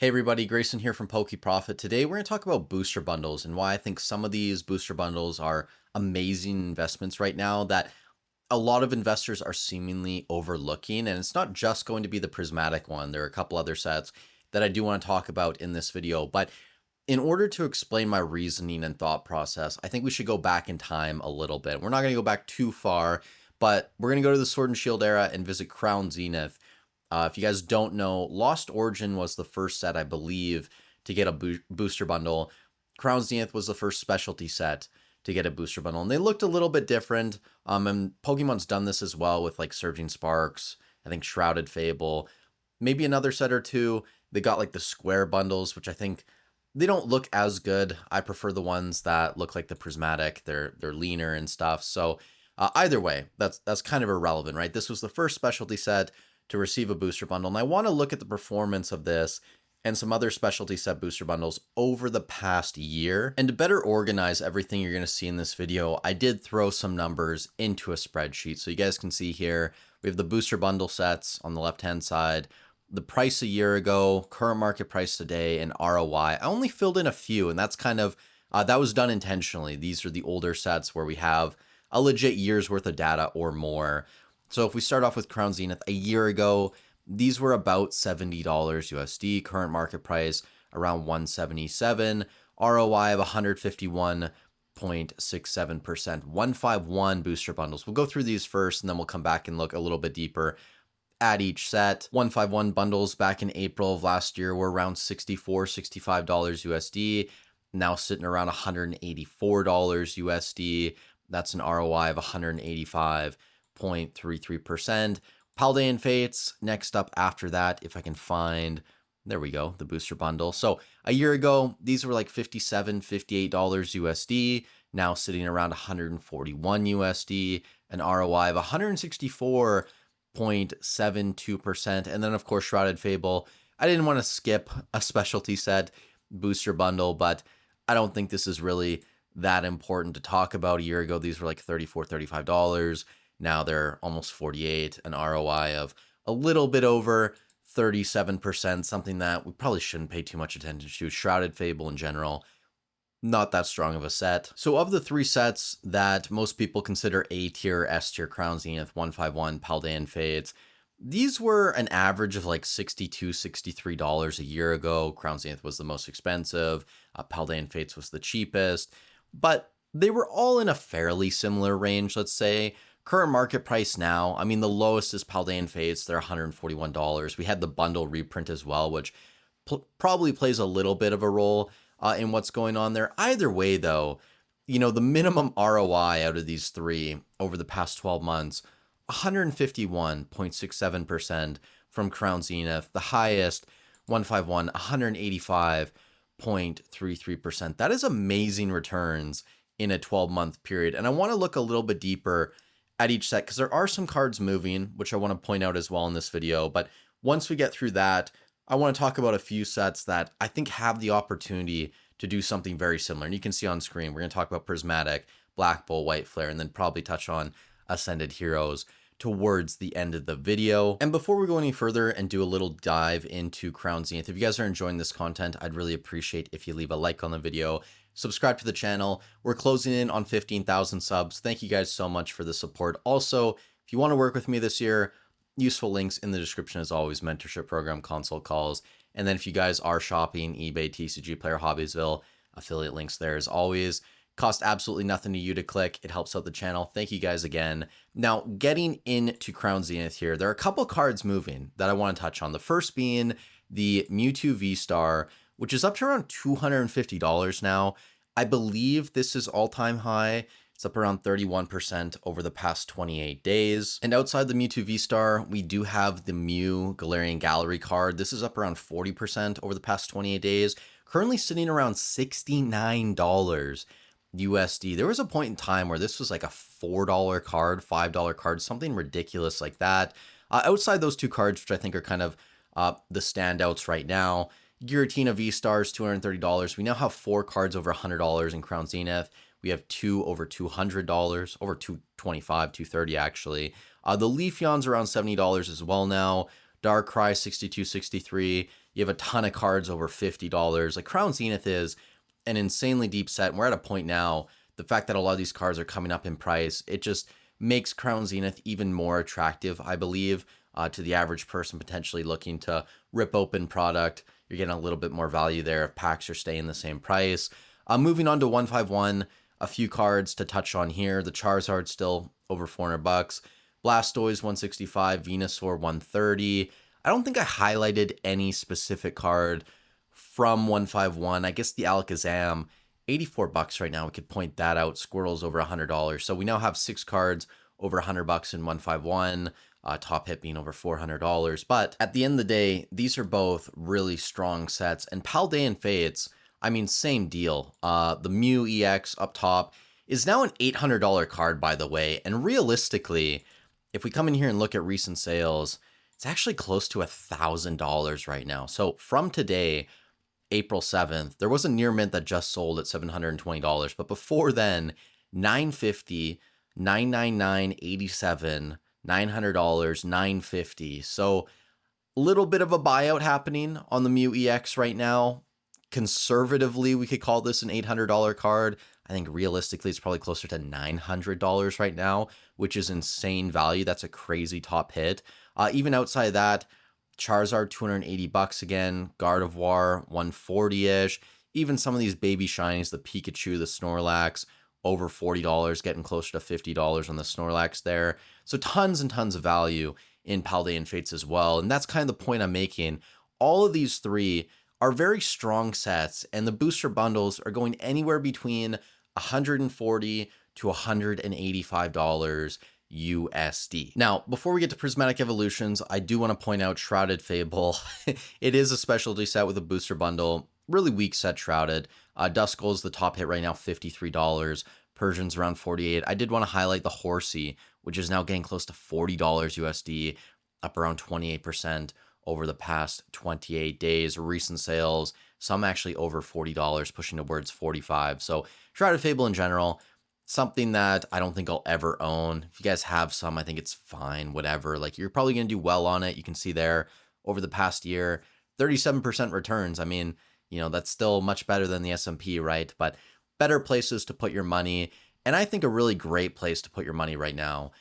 Hey everybody, Grayson here from PokeProfit. Today we're going to talk about booster bundles and why I think some of these booster bundles are amazing investments right now that a lot of investors are seemingly overlooking. And it's not just going to be the Prismatic one. There are a couple other sets that I do want to talk about in this video. But in order to explain my reasoning and thought process, I think we should go back in time a little bit. We're not going to go back too far, but we're going to go to the Sword and Shield era and visit Crown Zenith. If you guys don't know, Lost Origin was the first set, I believe, to get a booster bundle. Crown Zenith was the first specialty set to get a booster bundle, and they looked a little bit different. And Pokemon's done this as well with like Surging Sparks, I think Shrouded Fable, maybe another set or two. They got like the square bundles, which I think they don't look as good. I prefer the ones that look like the Prismatic. They're leaner and stuff. So either way, that's kind of irrelevant, right? This was the first specialty set to receive a booster bundle. And I want to look at the performance of this and some other specialty set booster bundles over the past year. And to better organize everything you're going to see in this video, I did throw some numbers into a spreadsheet. So you guys can see here, we have the booster bundle sets on the left-hand side, the price a year ago, current market price today, and ROI. I only filled in a few, and that's kind of, that was done intentionally. These are the older sets where we have a legit year's worth of data or more. So if we start off with Crown Zenith, a year ago, these were about $70 USD, current market price around 177, ROI of 151.67%, 151 booster bundles. We'll go through these first and then we'll come back and look a little bit deeper at each set. 151 bundles back in April of last year were around $65 USD, now sitting around $184 USD. That's an ROI of 185.33%. Paldean Fates next up after that, if I can find, there we go, the booster bundle. So a year ago, these were like $57, $58 USD, now sitting around 141 USD, an ROI of 164.72%. And then of course, Shrouded Fable. I didn't want to skip a specialty set booster bundle, but I don't think this is really that important to talk about. A year ago, these were like $34, $35. Now they're almost 48, an ROI of a little bit over 37%, something that we probably shouldn't pay too much attention to. Shrouded Fable in general, not that strong of a set. So of the three sets that most people consider A tier, S tier, Crown Zenith, 151, Paldean Fates, these were an average of like $62, $63 a year ago. Crown Zenith was the most expensive. Paldean Fates was the cheapest, but they were all in a fairly similar range, let's say. Current market price now, I mean, the lowest is Paldean Fates. They're $141. We had the bundle reprint as well, which probably plays a little bit of a role in what's going on there. Either way, though, you know, the minimum ROI out of these three over the past 12 months, 151.67% from Crown Zenith. The highest, 151, 185.33%. That is amazing returns in a 12-month period. And I want to look a little bit deeper at each set because there are some cards moving, which I want to point out as well in this video. But once we get through that, I want to talk about a few sets that I think have the opportunity to do something very similar. And you can see on screen, we're going to talk about Prismatic, Black Bull, White Flare, and then probably touch on Ascended Heroes towards the end of the video. And before we go any further and do a little dive into Crown Zenith, if you guys are enjoying this content, I'd really appreciate if you leave a like on the video, subscribe to the channel. We're closing in on 15,000 subs. Thank you guys so much for the support. Also, if you want to work with me this year, useful links in the description as always, mentorship program, consult calls. And then if you guys are shopping, eBay, TCG Player, Hobbiesville, affiliate links there as always. Cost absolutely nothing to you to click. It helps out the channel. Thank you guys again. Now, getting into Crown Zenith here, there are a couple cards moving that I want to touch on. The first being the Mewtwo V-Star, which is up to around $250 now. I believe this is all-time high. It's up around 31% over the past 28 days. And outside the Mewtwo V-Star, we do have the Mew Galarian Gallery card. This is up around 40% over the past 28 days. Currently sitting around $69 USD. There was a point in time where this was like a $4 card, $5 card, something ridiculous like that. Outside those two cards, which I think are kind of the standouts right now, Giratina V-Stars, $230. We now have 4 cards over $100 in Crown Zenith. We have 2 over $200, over $225, $230 actually. The Leafeon's around $70 as well now. Darkrai, $62, $63. You have a ton of cards over $50. Like Crown Zenith is an insanely deep set. And we're at a point now, the fact that a lot of these cards are coming up in price, it just makes Crown Zenith even more attractive, I believe, to the average person potentially looking to rip open product. You're getting a little bit more value there if packs are staying the same price. Moving on to 151, a few cards to touch on here. The Charizard still over $400. Blastoise 165, Venusaur 130. I don't think I highlighted any specific card from 151. I guess the Alakazam, $84 right now. We could point that out. Squirtle's over $100. So we now have 6 cards over $100 in 151. Top hit being over $400. But at the end of the day, these are both really strong sets. And Paldean Fates, I mean, same deal. The Mew EX up top is now an $800 card, by the way. And realistically, if we come in here and look at recent sales, it's actually close to $1,000 right now. So from today, April 7th, there was a near mint that just sold at $720. But before then, $950, $999.87, $900, $950. So a little bit of a buyout happening on the Mew EX right now. Conservatively, we could call this an $800 card. I think realistically, it's probably closer to $900 right now, which is insane value. That's a crazy top hit. Even outside of that, Charizard, $280 again. Gardevoir, $140-ish. Even some of these baby shinies, the Pikachu, the Snorlax, over $40, getting closer to $50 on the Snorlax there. So tons and tons of value in Paldean Fates as well. And that's kind of the point I'm making. All of these three are very strong sets, and the booster bundles are going anywhere between $140 to $185 USD. Now, before we get to Prismatic Evolutions, I do want to point out Shrouded Fable. It is a specialty set with a booster bundle. Really weak set, Shrouded. Duskull is the top hit right now, $53. Persian's around $48. I did want to highlight the Horsey, which is now getting close to $40 USD, up around 28% over the past 28 days. Recent sales, some actually over $40, pushing towards $45. So Shrouded Fable in general, something that I don't think I'll ever own. If you guys have some, I think it's fine, whatever. Like, you're probably going to do well on it. You can see there over the past year, 37% returns. I mean, you know, that's still much better than the S&P, right? But better places to put your money. And I think a really great place to put your money right now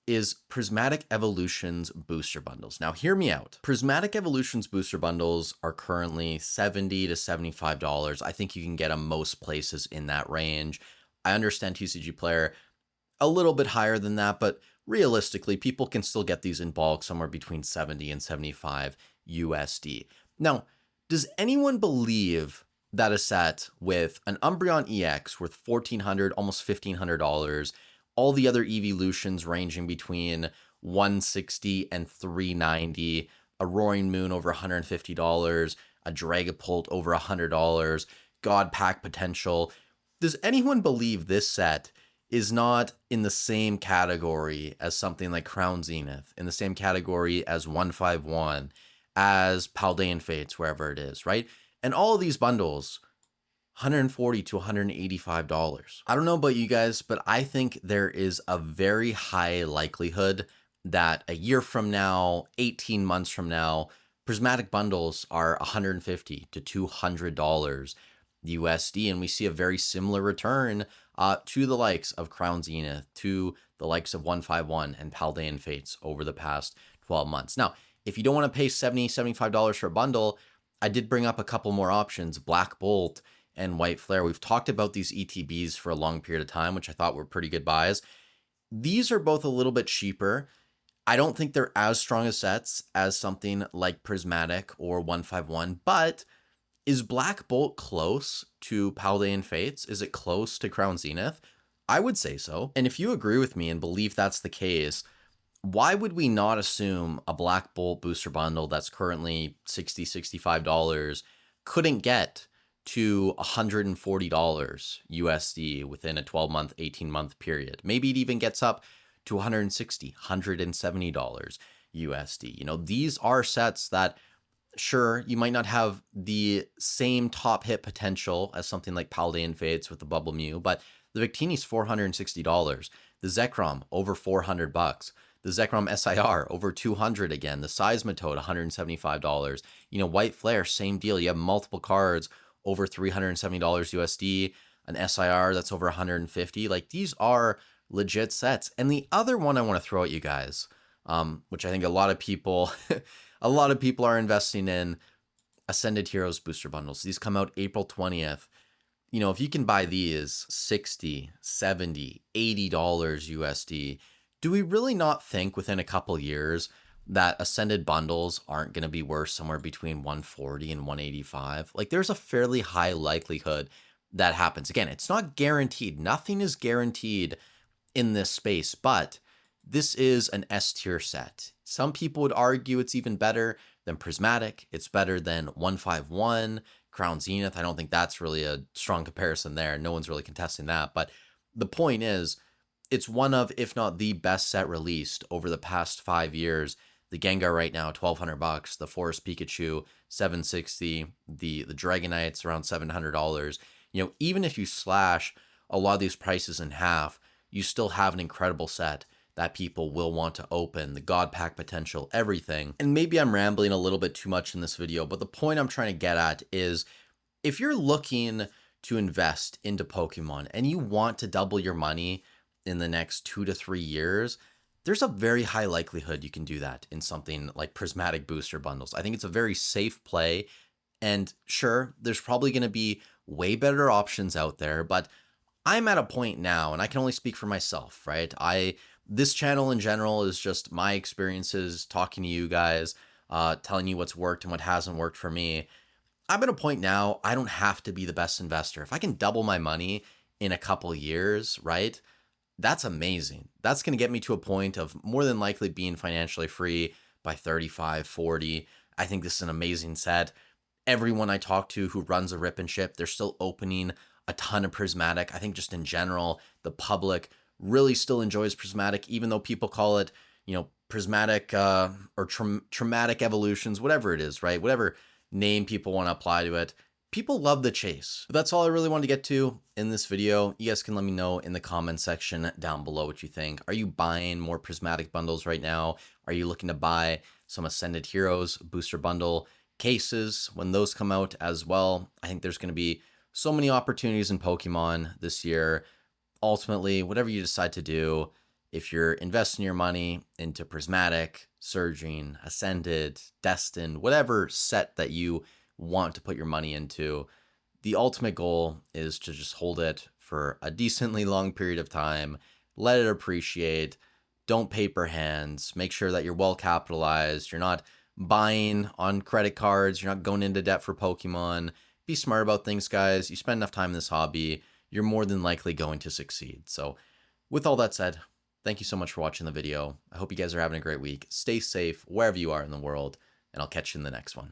is Prismatic Evolutions booster bundles. Now, hear me out. Prismatic Evolutions booster bundles are currently $70 to $75. I think you can get them most places in that range. I understand TCG Player a little bit higher than that, but realistically, people can still get these in bulk somewhere between 70 and 75 USD. Now, does anyone believe that a set with an Umbreon EX worth $1,400, almost $1,500, all the other evolutions ranging between $160 and $390, a Roaring Moon over $150, a Dragapult over $100, God Pack potential. Does anyone believe this set is not in the same category as something like Crown Zenith, in the same category as 151, as Paldean Fates, wherever it is, right? And all of these bundles, $140 to $185. I don't know about you guys, but I think there is a very high likelihood that a year from now, 18 months from now, prismatic bundles are $150 to $200 USD, and we see a very similar return to the likes of Crown Zenith, to the likes of 151 and Paldean Fates over the past 12 months. Now, if you don't want to pay $70, $75 for a bundle, I did bring up a couple more options, Black Bolt and White Flare. We've talked about these ETBs for a long period of time, which I thought were pretty good buys. These are both a little bit cheaper. I don't think they're as strong as sets as something like Prismatic or 151, but is Black Bolt close to Paldean Fates? Is it close to Crown Zenith? I would say so. And if you agree with me and believe that's the case, why would we not assume a Black Bolt booster bundle that's currently $60, $65 couldn't get to $140 USD within a 12-month, 18-month period? Maybe it even gets up to $160, $170 USD. You know, these are sets that, sure, you might not have the same top hit potential as something like Paldean Fates with the Bubble Mew, but the Victini's $460. The Zekrom, over $400. The Zekrom SIR over 200 again. The Seismitoad $175. You know, White Flare, same deal. You have multiple cards over $370 USD. An SIR that's over 150. Like, these are legit sets. And the other one I want to throw at you guys, which I think a lot of people, a lot of people are investing in, Ascended Heroes booster bundles. These come out April 20th. You know, if you can buy these 60, 70, $80 USD, do we really not think within a couple years that Ascended bundles aren't going to be worth somewhere between 140 and 185? Like, there's a fairly high likelihood that happens. Again, it's not guaranteed. Nothing is guaranteed in this space, but this is an S tier set. Some people would argue it's even better than Prismatic. It's better than 151, Crown Zenith. I don't think that's really a strong comparison there. No one's really contesting that. But the point is, it's one of, if not the best set released over the past 5 years. The Gengar right now, $1,200. The Forest Pikachu, $760. The Dragonite's around $700. You know, even if you slash a lot of these prices in half, you still have an incredible set that people will want to open, the God Pack potential, everything. And maybe I'm rambling a little bit too much in this video, but the point I'm trying to get at is, if you're looking to invest into Pokemon and you want to double your money in the next 2 to 3 years, there's a very high likelihood you can do that in something like Prismatic booster bundles. I think it's a very safe play. And sure, there's probably going to be way better options out there, but I'm at a point now, and I can only speak for myself, right? This channel in general is just my experiences, talking to you guys, telling you what's worked and what hasn't worked for me. I'm at a point now, I don't have to be the best investor. If I can double my money in a couple years, right? That's amazing. That's going to get me to a point of more than likely being financially free by 35, 40. I think this is an amazing set. Everyone I talk to who runs a rip and ship, they're still opening a ton of Prismatic. I think just in general, the public really still enjoys Prismatic, even though people call it, you know, Prismatic or traumatic evolutions, whatever it is, right? Whatever name people want to apply to it. People love the chase. But that's all I really wanted to get to in this video. You guys can let me know in the comment section down below what you think. Are you buying more Prismatic bundles right now? Are you looking to buy some Ascended Heroes booster bundle cases when those come out as well? I think there's going to be so many opportunities in Pokemon this year. Ultimately, whatever you decide to do, if you're investing your money into Prismatic, Surging, Ascended, Destined, whatever set that you want to put your money into, the ultimate goal is to just hold it for a decently long period of time, let it appreciate, don't paper hands, make sure that you're well capitalized, you're not buying on credit cards, you're not going into debt for Pokemon. Be smart about things, guys. You spend enough time in this hobby, you're more than likely going to succeed. So with all that said, thank you so much for watching the video. I hope you guys are having a great week. Stay safe wherever you are in the world, and I'll catch you in the next one.